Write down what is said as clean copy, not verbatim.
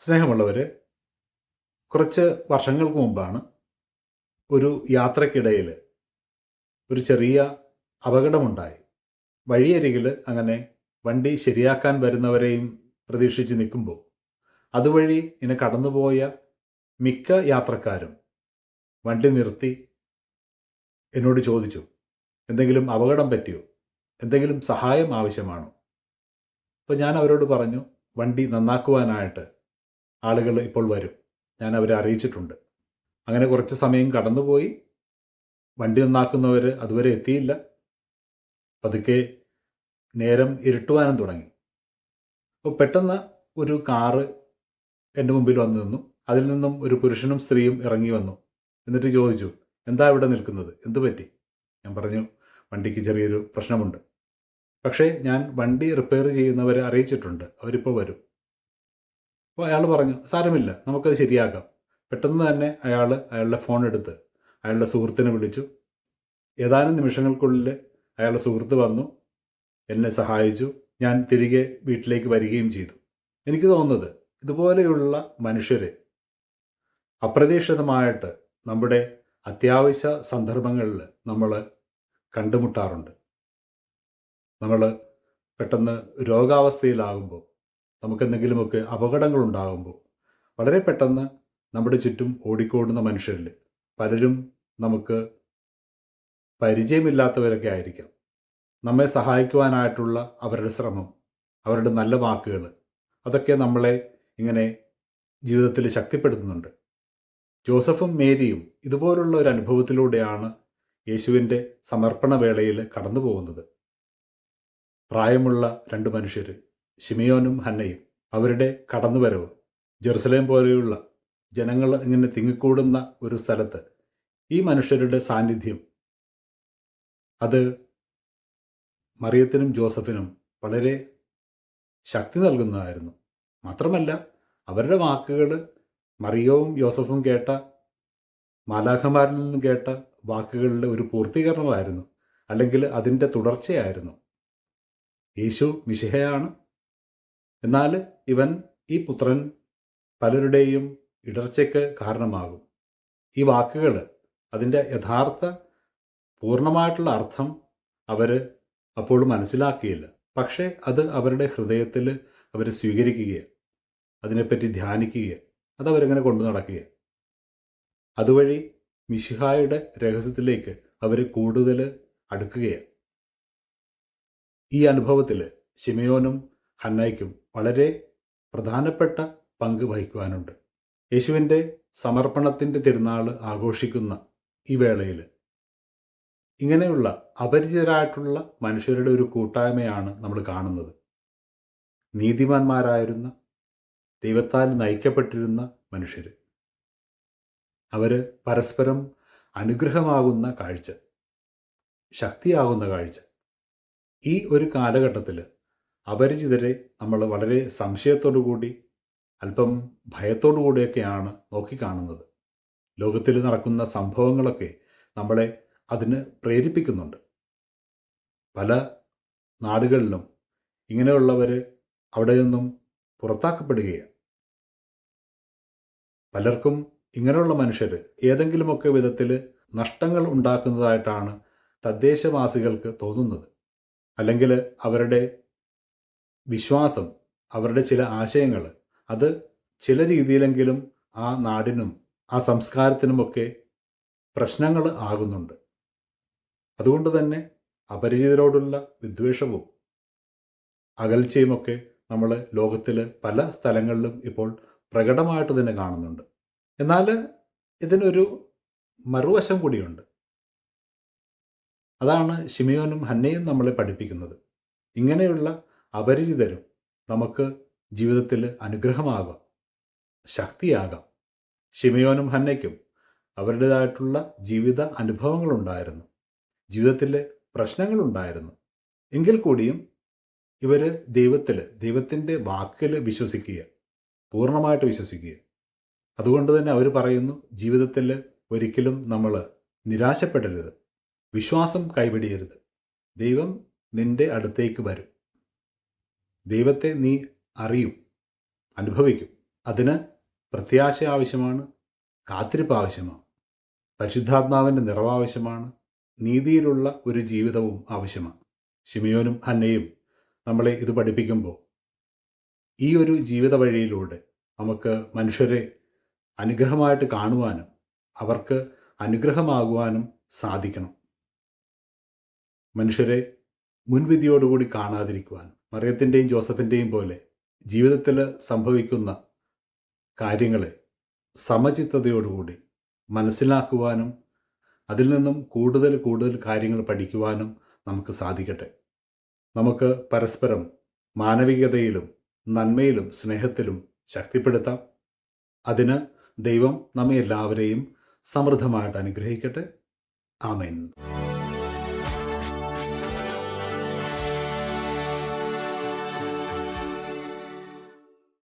സ്നേഹമുള്ളവർ, കുറച്ച് വർഷങ്ങൾക്ക് മുമ്പാണ് ഒരു യാത്രക്കിടയിൽ ഒരു ചെറിയ അപകടമുണ്ടായി. വഴിയരികിൽ അങ്ങനെ വണ്ടി ശരിയാക്കാൻ വരുന്നവരെയും പ്രതീക്ഷിച്ച് നിൽക്കുമ്പോൾ അതുവഴി ഇങ്ങനെ കടന്നുപോയ മിക്ക യാത്രക്കാരും വണ്ടി നിർത്തി എന്നോട് ചോദിച്ചു, എന്തെങ്കിലും അപകടം പറ്റിയോ, എന്തെങ്കിലും സഹായം ആവശ്യമാണോ? അപ്പോൾ ഞാൻ അവരോട് പറഞ്ഞു, വണ്ടി നന്നാക്കുവാനായിട്ട് ആളുകൾ ഇപ്പോൾ വരും, ഞാൻ അവരെ അറിയിച്ചിട്ടുണ്ട്. അങ്ങനെ കുറച്ച് സമയം കടന്നുപോയി. വണ്ടി നന്നാക്കുന്നവർ അതുവരെ എത്തിയില്ല. പതുക്കെ നേരം ഇരുട്ടുവാനും തുടങ്ങി. അപ്പോൾ പെട്ടെന്ന് ഒരു കാറ് എൻ്റെ മുമ്പിൽ വന്നു നിന്നു. അതിൽ നിന്നും ഒരു പുരുഷനും സ്ത്രീയും ഇറങ്ങി വന്നു. എന്നിട്ട് ചോദിച്ചു, എന്താ ഇവിടെ നിൽക്കുന്നത്, എന്തു പറ്റി? ഞാൻ പറഞ്ഞു, വണ്ടിക്ക് ചെറിയൊരു പ്രശ്നമുണ്ട്. പക്ഷേ ഞാൻ വണ്ടി റിപ്പയർ ചെയ്യുന്നവരെ അറിയിച്ചിട്ടുണ്ട്, അവരിപ്പോൾ വരും. അപ്പോൾ അയാൾ പറഞ്ഞു, സാരമില്ല, നമുക്കത് ശരിയാക്കാം. പെട്ടെന്ന് തന്നെ അയാളുടെ ഫോൺ എടുത്ത് അയാളുടെ സുഹൃത്തിനെ വിളിച്ചു. ഏതാനും നിമിഷങ്ങൾക്കുള്ളിൽ അയാളുടെ സുഹൃത്ത് വന്നു, എന്നെ സഹായിച്ചു. ഞാൻ തിരികെ വീട്ടിലേക്ക് വരികയും ചെയ്തു. എനിക്ക് തോന്നുന്നത് ഇതുപോലെയുള്ള മനുഷ്യർ അപ്രതീക്ഷിതമായിട്ട് നമ്മുടെ അത്യാവശ്യ സന്ദർഭങ്ങളിൽ നമ്മൾ കണ്ടുമുട്ടാറുണ്ട്. നമ്മൾ പെട്ടെന്ന് രോഗാവസ്ഥയിലാകുമ്പോൾ, നമുക്കെന്തെങ്കിലുമൊക്കെ അപകടങ്ങളുണ്ടാകുമ്പോൾ വളരെ പെട്ടെന്ന് നമ്മുടെ ചുറ്റും ഓടിക്കോടുന്ന മനുഷ്യരിൽ പലരും നമുക്ക് പരിചയമില്ലാത്തവരൊക്കെ ആയിരിക്കാം. നമ്മെ സഹായിക്കുവാനായിട്ടുള്ള അവരുടെ ശ്രമം, അവരുടെ നല്ല വാക്കുകൾ, അതൊക്കെ നമ്മളെ ഇങ്ങനെ ജീവിതത്തിൽ ശക്തിപ്പെടുത്തുന്നുണ്ട്. ജോസഫും മേരിയും ഇതുപോലുള്ള ഒരു അനുഭവത്തിലൂടെയാണ് യേശുവിൻ്റെ സമർപ്പണ വേളയിൽ കടന്നു പോകുന്നത്. പ്രായമുള്ള രണ്ട് മനുഷ്യർ, ശിമയോനും ഹന്നയും, അവരുടെ കടന്നുവരവ് ജെറുസലേം പോലെയുള്ള ജനങ്ങൾ ഇങ്ങനെ തിങ്ങിക്കൂടുന്ന ഒരു സ്ഥലത്ത് ഈ മനുഷ്യരുടെ സാന്നിധ്യം, അത് മറിയത്തിനും ജോസഫിനും വളരെ ശക്തി നൽകുന്നതായിരുന്നു. മാത്രമല്ല, അവരുടെ വാക്കുകൾ മറിയവും യോസഫും കേട്ട, മാലാഖമാരിൽ നിന്നും കേട്ട വാക്കുകളുടെ ഒരു പൂർത്തീകരണമായിരുന്നു, അല്ലെങ്കിൽ അതിൻ്റെ തുടർച്ചയായിരുന്നു. യേശു മിശിഹയാണ്, എന്നാൽ ഈ പുത്രൻ പലരുടെയും ഇടർച്ചയ്ക്ക് കാരണമാകും. ഈ വാക്കുകൾ, അതിൻ്റെ യഥാർത്ഥ പൂർണ്ണമായിട്ടുള്ള അർത്ഥം അവർ അപ്പോൾ മനസ്സിലാക്കിയില്ല. പക്ഷേ അത് അവരുടെ ഹൃദയത്തിൽ അവർ സ്വീകരിക്കുകയാണ്, അതിനെപ്പറ്റി ധ്യാനിക്കുകയാണ്, അതവരങ്ങനെ കൊണ്ടു നടക്കുകയാണ്. അതുവഴി മിശിഹായുടെ രഹസ്യത്തിലേക്ക് അവർ കൂടുതൽ അടുക്കുകയാണ്. ഈ അനുഭവത്തിൽ ശിമയോനും ഹന്നയ്ക്കും വളരെ പ്രധാനപ്പെട്ട പങ്ക് വഹിക്കുവാനുണ്ട്. യേശുവിൻ്റെ സമർപ്പണത്തിൻ്റെ തിരുനാൾ ആഘോഷിക്കുന്ന ഈ വേളയിൽ ഇങ്ങനെയുള്ള അപരിചിതരായിട്ടുള്ള മനുഷ്യരുടെ ഒരു കൂട്ടായ്മയാണ് നമ്മൾ കാണുന്നത്. നീതിമാന്മാരായിരുന്ന, ദൈവത്താൽ നയിക്കപ്പെട്ടിരുന്ന മനുഷ്യർ, അവർ പരസ്പരം അനുഗ്രഹമാകുന്ന കാഴ്ച, ശക്തിയാകുന്ന കാഴ്ച. ഈ ഒരു കാലഘട്ടത്തിൽ അപരിചിതരെ നമ്മൾ വളരെ സംശയത്തോടു കൂടി, അല്പം ഭയത്തോടു കൂടിയൊക്കെയാണ് നോക്കിക്കാണുന്നത്. ലോകത്തിൽ നടക്കുന്ന സംഭവങ്ങളൊക്കെ നമ്മളെ അതിന് പ്രേരിപ്പിക്കുന്നുണ്ട്. പല നാടുകളിലും ഇങ്ങനെയുള്ളവർ അവിടെ നിന്നും പുറത്താക്കപ്പെടുകയാണ്. പലർക്കും ഇങ്ങനെയുള്ള മനുഷ്യർ ഏതെങ്കിലുമൊക്കെ വിധത്തിൽ നഷ്ടങ്ങൾ ഉണ്ടാക്കുന്നതായിട്ടാണ് തദ്ദേശവാസികൾക്ക് തോന്നുന്നത്. അല്ലെങ്കിൽ അവരുടെ വിശ്വാസം, അവരുടെ ചില ആശയങ്ങൾ, അത് ചില രീതിയിലെങ്കിലും ആ നാടിനും ആ സംസ്കാരത്തിനുമൊക്കെ പ്രശ്നങ്ങൾ ആകുന്നുണ്ട്. അതുകൊണ്ട് തന്നെ അപരിചിതരോടുള്ള വിദ്വേഷവും അകൽച്ചയുമൊക്കെ നമ്മൾ ലോകത്തിൽ പല സ്ഥലങ്ങളിലും ഇപ്പോൾ പ്രകടമായിട്ട് തന്നെ കാണുന്നുണ്ട്. എന്നാൽ ഇതിനൊരു മറുവശം കൂടിയുണ്ട്. അതാണ് ശിമയോനും ഹന്നയും നമ്മളെ പഠിപ്പിക്കുന്നത്. ഇങ്ങനെയുള്ള അപരിചിതരും നമുക്ക് ജീവിതത്തിൽ അനുഗ്രഹമാകാം, ശക്തിയാകാം. ശിമയോനും ഹന്നയ്ക്കും അവരുടേതായിട്ടുള്ള ജീവിത അനുഭവങ്ങളുണ്ടായിരുന്നു, ജീവിതത്തിലെ പ്രശ്നങ്ങളുണ്ടായിരുന്നു. എങ്കിൽ കൂടിയും ഇവർ ദൈവത്തിൻ്റെ വാക്കിൽ വിശ്വസിക്കുക, പൂർണ്ണമായിട്ട് വിശ്വസിക്കുക. അതുകൊണ്ട് തന്നെ അവർ പറയുന്നു, ജീവിതത്തിൽ ഒരിക്കലും നമ്മൾ നിരാശപ്പെടരുത്, വിശ്വാസം കൈവിടരുത്. ദൈവം നിൻ്റെ അടുത്തേക്ക് വരും, ദൈവത്തെ നീ അറിയും, അനുഭവിക്കും. അതിന് പ്രത്യാശ ആവശ്യമാണ്, കാത്തിരിപ്പ് ആവശ്യമാണ്, പരിശുദ്ധാത്മാവിൻ്റെ നിറവ് ആവശ്യമാണ്, നീതിയിലുള്ള ഒരു ജീവിതവും ആവശ്യമാണ്. ശിമിയോനും ഹന്നയും നമ്മളെ ഇത് പഠിപ്പിക്കുമ്പോൾ ഈ ഒരു ജീവിത വഴിയിലൂടെ നമുക്ക് മനുഷ്യരെ അനുഗ്രഹമായിട്ട് കാണുവാനും അവർക്ക് അനുഗ്രഹമാകുവാനും സാധിക്കണം. മനുഷ്യരെ മുൻവിധിയോടുകൂടി കാണാതിരിക്കുവാനും, മറിയത്തിൻ്റെയും ജോസഫിൻ്റെയും പോലെ ജീവിതത്തിൽ സംഭവിക്കുന്ന കാര്യങ്ങളെ സമചിത്തതയോടുകൂടി മനസ്സിലാക്കുവാനും അതിൽ നിന്നും കൂടുതൽ കൂടുതൽ കാര്യങ്ങൾ പഠിക്കുവാനും നമുക്ക് സാധിക്കട്ടെ. നമുക്ക് പരസ്പരം മാനവികതയിലും നന്മയിലും സ്നേഹത്തിലും ശക്തിപ്പെടുത്താം. അതിന് ദൈവം നമ്മെ എല്ലാവരെയും സമൃദ്ധമായിട്ട് അനുഗ്രഹിക്കട്ടെ. ആമേൻ.